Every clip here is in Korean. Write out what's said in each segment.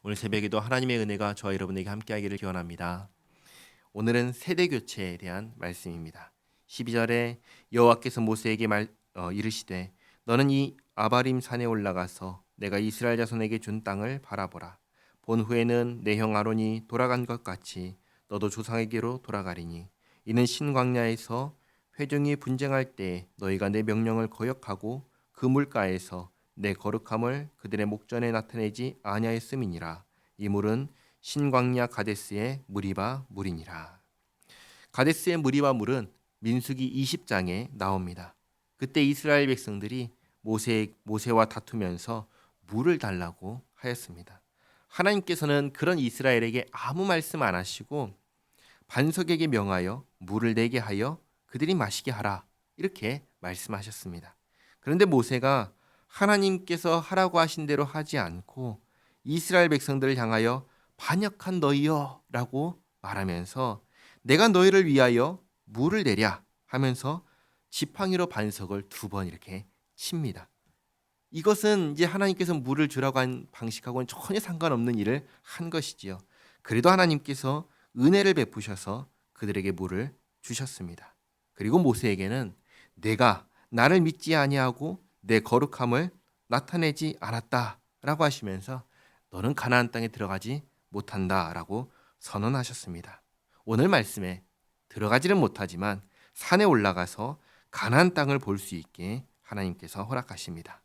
오늘 새벽에도 하나님의 은혜가 저와 여러분에게 함께하기를 기원합니다. 오늘은 세대 교체에 대한 말씀입니다. 12절에 여호와께서 모세에게 이르시되 너는 이 아바림 산에 올라가서 내가 이스라엘 자손에게 준 땅을 바라보라. 본 후에는 내 형 아론이 돌아간 것 같이 너도 조상에게로 돌아가리니 이는 신광야에서 회중이 분쟁할 때 너희가 내 명령을 거역하고 그 물가에서 내 거룩함을 그들의 목전에 나타내지 아니하였음이니라. 이 물은 신광야 가데스의 무리바 물이니라. 가데스의 무리바 물은 민수기 20장에 나옵니다. 그때 이스라엘 백성들이 모세와 다투면서 물을 달라고 하였습니다. 하나님께서는 그런 이스라엘에게 아무 말씀 안 하시고 반석에게 명하여 물을 내게 하여 그들이 마시게 하라, 이렇게 말씀하셨습니다. 그런데 모세가 하나님께서 하라고 하신 대로 하지 않고 이스라엘 백성들을 향하여 반역한 너희여 라고 말하면서 내가 너희를 위하여 물을 내랴 하면서 지팡이로 반석을 2번 이렇게 칩니다. 이것은 이제 하나님께서 물을 주라고 한 방식하고는 전혀 상관없는 일을 한 것이지요. 그래도 하나님께서 은혜를 베푸셔서 그들에게 물을 주셨습니다. 그리고 모세에게는 내가 나를 믿지 아니하고 내 거룩함을 나타내지 않았다라고 하시면서 너는 가나안 땅에 들어가지 못한다라고 선언하셨습니다. 오늘 말씀에 들어가지는 못하지만 산에 올라가서 가나안 땅을 볼 수 있게 하나님께서 허락하십니다.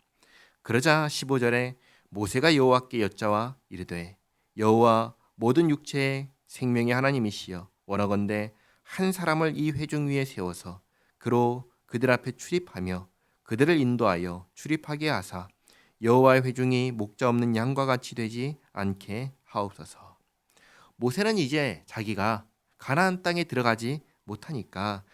그러자 15절에 모세가 여호와께 여짜와 이르되 여호와 모든 육체의 생명의 하나님이시여 원하건대 한 사람을 이 회중 위에 세워서 그로 그들 앞에 출입하며 그들을 인도하여 출입하게 하사 여호와의 회중이 목자 없는 양과 같이 되지 않게 하옵소서. 모세는 이제 자기가 가나안 땅에 들어가지 못하니까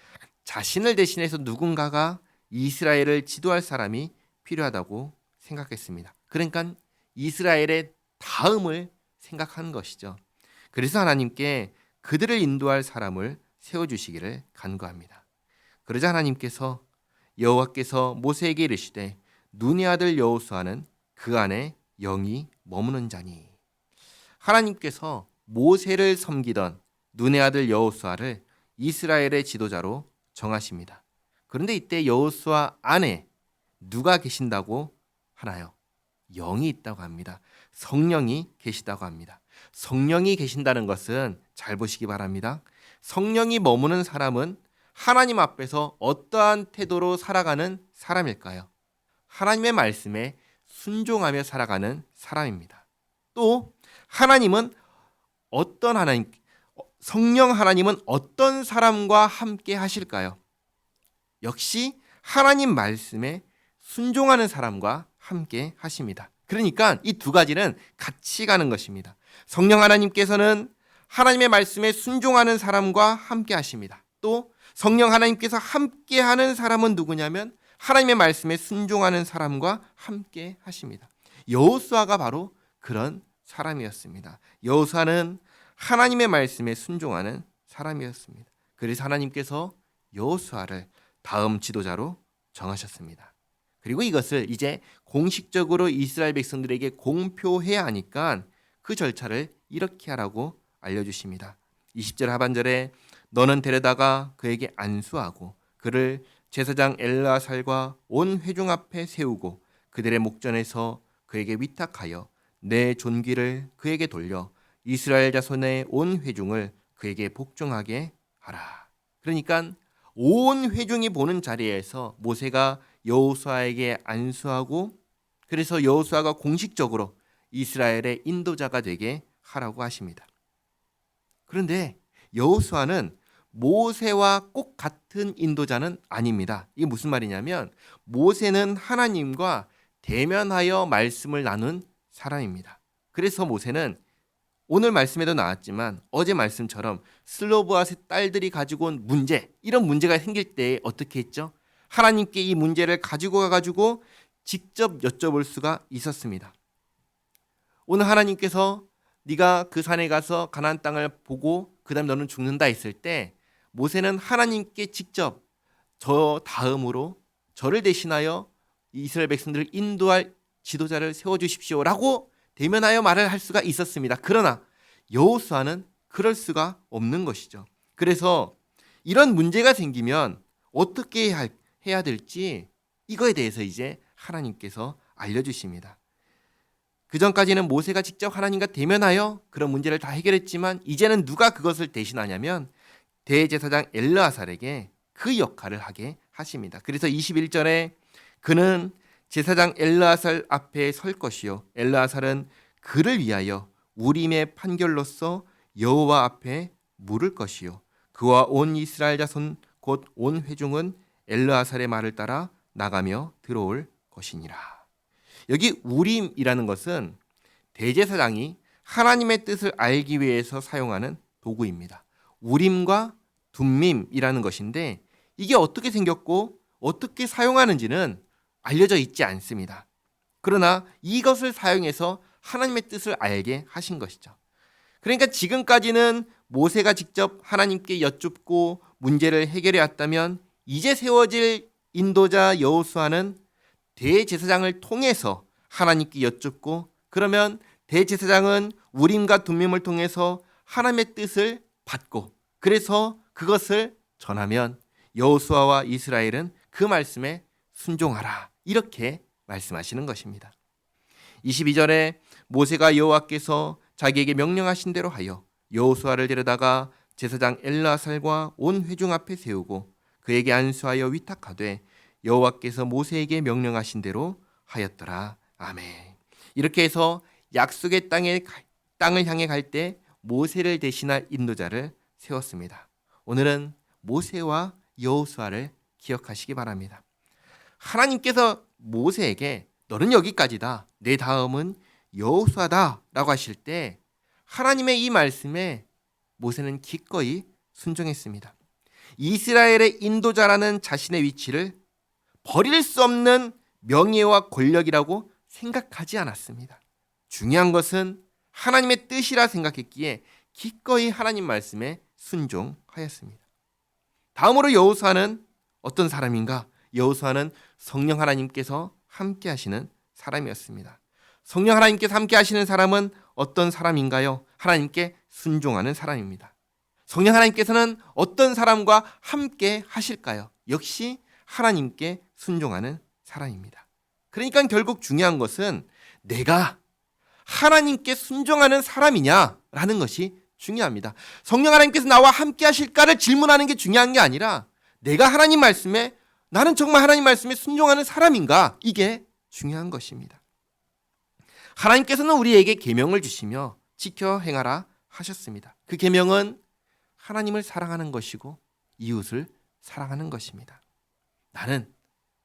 자신을 대신해서 누군가가 이스라엘을 지도할 사람이 필요하다고 생각했습니다. 그러니까 이스라엘의 다음을 생각한 것이죠. 그래서 하나님께 그들을 인도할 사람을 세워주시기를 간구합니다. 그러자 하나님께서 여호와께서 모세에게 이르시되 눈의 아들 여호수아는 그 안에 영이 머무는 자니. 하나님께서 모세를 섬기던 눈의 아들 여호수아를 이스라엘의 지도자로 정하십니다. 그런데 이때 여호수아 안에 누가 계신다고 하나요? 영이 있다고 합니다. 성령이 계시다고 합니다. 성령이 계신다는 것은 잘 보시기 바랍니다. 성령이 머무는 사람은 하나님 앞에서 어떠한 태도로 살아가는 사람일까요? 하나님의 말씀에 순종하며 살아가는 사람입니다. 또 성령 하나님은 어떤 사람과 함께 하실까요? 역시 하나님 말씀에 순종하는 사람과 함께 하십니다. 그러니까 이 2가지는 같이 가는 것입니다. 성령 하나님께서는 하나님의 말씀에 순종하는 사람과 함께 하십니다. 또 성령 하나님께서 함께 하는 사람은 누구냐면 하나님의 말씀에 순종하는 사람과 함께 하십니다. 여호수아가 바로 그런 사람이었습니다. 여호수아는 하나님의 말씀에 순종하는 사람이었습니다. 그래서 하나님께서 여호수아를 다음 지도자로 정하셨습니다. 그리고 이것을 이제 공식적으로 이스라엘 백성들에게 공표해야 하니까 그 절차를 이렇게 하라고 알려주십니다. 20절 하반절에 너는 데려다가 그에게 안수하고 그를 제사장 엘르아살과 온 회중 앞에 세우고 그들의 목전에서 그에게 위탁하여 내 존귀를 그에게 돌려 이스라엘 자손의 온 회중을 그에게 복종하게 하라. 그러니까 온 회중이 보는 자리에서 모세가 여호수아에게 안수하고 그래서 여호수아가 공식적으로 이스라엘의 인도자가 되게 하라고 하십니다. 그런데 여호수아는 모세와 꼭 같은 인도자는 아닙니다. 이게 무슨 말이냐면 모세는 하나님과 대면하여 말씀을 나눈 사람입니다. 그래서 모세는 오늘 말씀에도 나왔지만 어제 말씀처럼 슬로브아의 딸들이 가지고 온 문제, 이런 문제가 생길 때 어떻게 했죠? 하나님께 이 문제를 가지고 가가지고 직접 여쭤볼 수가 있었습니다. 오늘 하나님께서 네가 그 산에 가서 가나안 땅을 보고 그 다음에 너는 죽는다 했을 때 모세는 하나님께 직접 저 다음으로 저를 대신하여 이스라엘 백성들을 인도할 지도자를 세워주십시오라고 대면하여 말을 할 수가 있었습니다. 그러나 여호수아는 그럴 수가 없는 것이죠. 그래서 이런 문제가 생기면 어떻게 해야 될지 이거에 대해서 이제 하나님께서 알려주십니다. 그 전까지는 모세가 직접 하나님과 대면하여 그런 문제를 다 해결했지만 이제는 누가 그것을 대신하냐면 대제사장 엘르아살에게 그 역할을 하게 하십니다. 그래서 21절에 그는 제사장 엘르아살 앞에 설 것이요 엘르아살은 그를 위하여 우림의 판결로서 여호와 앞에 물을 것이요 그와 온 이스라엘 자손 곧 온 회중은 엘르아살의 말을 따라 나가며 들어올 것이니라. 여기 우림이라는 것은 대제사장이 하나님의 뜻을 알기 위해서 사용하는 도구입니다. 우림과 둠밈이라는 것인데 이게 어떻게 생겼고 어떻게 사용하는지는 알려져 있지 않습니다. 그러나 이것을 사용해서 하나님의 뜻을 알게 하신 것이죠. 그러니까 지금까지는 모세가 직접 하나님께 여쭙고 문제를 해결해 왔다면 이제 세워질 인도자 여호수아는 대제사장을 통해서 하나님께 여쭙고 그러면 대제사장은 우림과 둠밈을 통해서 하나님의 뜻을 받고 그래서 그것을 전하면 여호수아와 이스라엘은 그 말씀에 순종하라 이렇게 말씀하시는 것입니다. 22절에 모세가 여호와께서 자기에게 명령하신 대로 하여 여호수아를 데려다가 제사장 엘르아살과 온 회중 앞에 세우고 그에게 안수하여 위탁하되 여호와께서 모세에게 명령하신 대로 하였더라. 아멘. 이렇게 해서 약속의 땅을 향해 갈 때 모세를 대신할 인도자를 세웠습니다. 오늘은 모세와 여호수아를 기억하시기 바랍니다. 하나님께서 모세에게 너는 여기까지다. 내 다음은 여호수아다 라고 하실 때 하나님의 이 말씀에 모세는 기꺼이 순종했습니다. 이스라엘의 인도자라는 자신의 위치를 버릴 수 없는 명예와 권력이라고 생각하지 않았습니다. 중요한 것은 하나님의 뜻이라 생각했기에 기꺼이 하나님 말씀에 순종하였습니다. 다음으로 여호수아는 어떤 사람인가? 여호수아는 성령 하나님께서 함께 하시는 사람이었습니다. 성령 하나님께서 함께 하시는 사람은 어떤 사람인가요? 하나님께 순종하는 사람입니다. 성령 하나님께서는 어떤 사람과 함께 하실까요? 역시 하나님께 순종하는 사람입니다. 그러니까 결국 중요한 것은 내가 하나님께 순종하는 사람이냐라는 것이 중요합니다. 성령 하나님께서 나와 함께 하실까를 질문하는 게 중요한 게 아니라 내가 하나님 말씀에 나는 정말 하나님 말씀에 순종하는 사람인가? 이게 중요한 것입니다. 하나님께서는 우리에게 계명을 주시며 지켜 행하라 하셨습니다. 그 계명은 하나님을 사랑하는 것이고 이웃을 사랑하는 것입니다. 나는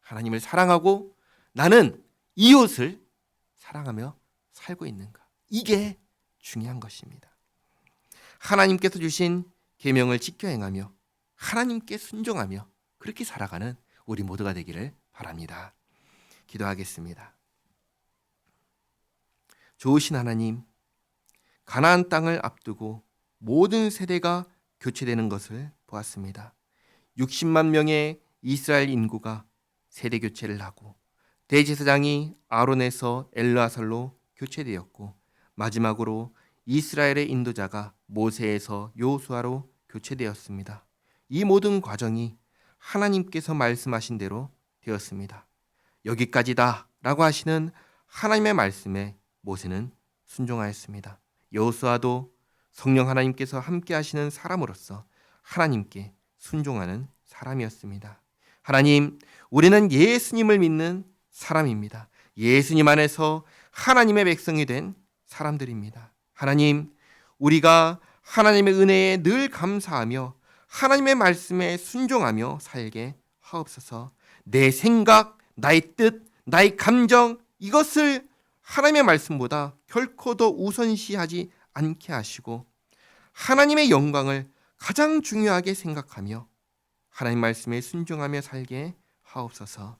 하나님을 사랑하고 나는 이웃을 사랑하며 살고 있는가? 이게 중요한 것입니다. 하나님께서 주신 계명을 지켜 행하며 하나님께 순종하며 그렇게 살아가는 우리 모두가 되기를 바랍니다. 기도하겠습니다. 좋으신 하나님, 가나안 땅을 앞두고 모든 세대가 교체되는 것을 보았습니다. 60만 명의 이스라엘 인구가 세대 교체를 하고 대제사장이 아론에서 엘르아살로 교체되었고 마지막으로 이스라엘의 인도자가 모세에서 여호수아로 교체되었습니다. 이 모든 과정이 하나님께서 말씀하신 대로 되었습니다. 여기까지다 라고 하시는 하나님의 말씀에 모세는 순종하였습니다. 여호수아도 성령 하나님께서 함께 하시는 사람으로서 하나님께 순종하는 사람이었습니다. 하나님, 우리는 예수님을 믿는 사람입니다. 예수님 안에서 하나님의 백성이 된 사람들입니다. 하나님, 우리가 하나님의 은혜에 늘 감사하며 하나님의 말씀에 순종하며 살게 하옵소서. 내 생각, 나의 뜻, 나의 감정 이것을 하나님의 말씀보다 결코 더 우선시하지 않게 하시고 하나님의 영광을 가장 중요하게 생각하며 하나님 말씀에 순종하며 살게 하옵소서.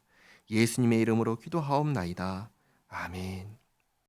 예수님의 이름으로 기도하옵나이다. 아멘.